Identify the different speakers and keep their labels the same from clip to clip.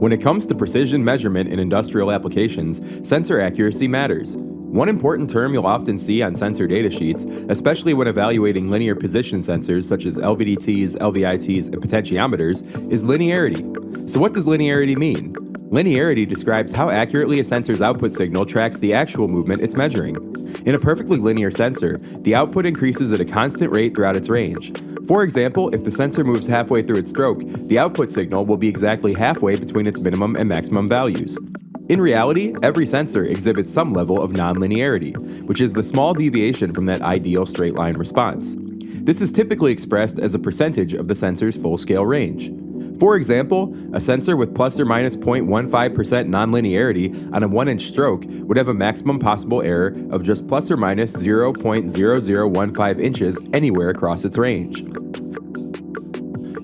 Speaker 1: When it comes to precision measurement in industrial applications, sensor accuracy matters. One important term you'll often see on sensor data sheets, especially when evaluating linear position sensors such as LVDTs, LVITs, and potentiometers, is linearity. So what does linearity mean? Linearity describes how accurately a sensor's output signal tracks the actual movement it's measuring. In a perfectly linear sensor, the output increases at a constant rate throughout its range. For example, if the sensor moves halfway through its stroke, the output signal will be exactly halfway between its minimum and maximum values. In reality, every sensor exhibits some level of non-linearity, which is the small deviation from that ideal straight line response. This is typically expressed as a percentage of the sensor's full-scale range. For example, a sensor with plus or minus 0.15% nonlinearity on a 1-inch stroke would have a maximum possible error of just plus or minus 0.0015 inches anywhere across its range.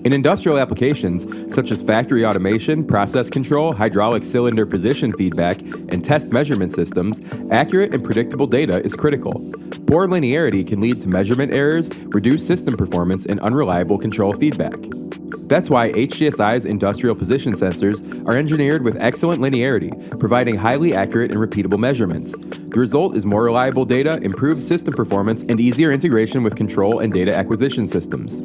Speaker 1: In industrial applications, such as factory automation, process control, hydraulic cylinder position feedback, and test measurement systems, accurate and predictable data is critical. Poor linearity can lead to measurement errors, reduced system performance, and unreliable control feedback. That's why HGSI's industrial position sensors are engineered with excellent linearity, providing highly accurate and repeatable measurements. The result is more reliable data, improved system performance, and easier integration with control and data acquisition systems.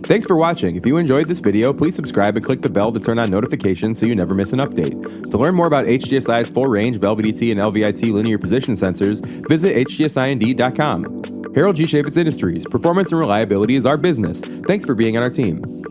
Speaker 1: Thanks for watching. If you enjoyed this video, please subscribe and click the bell to turn on notifications so you never miss an update. To learn more about HGSI's full range of LVDT and LVIT linear position sensors, visit hgsindeed.com. Harold G. Chaffetz Industries. Performance and reliability is our business. Thanks for being on our team.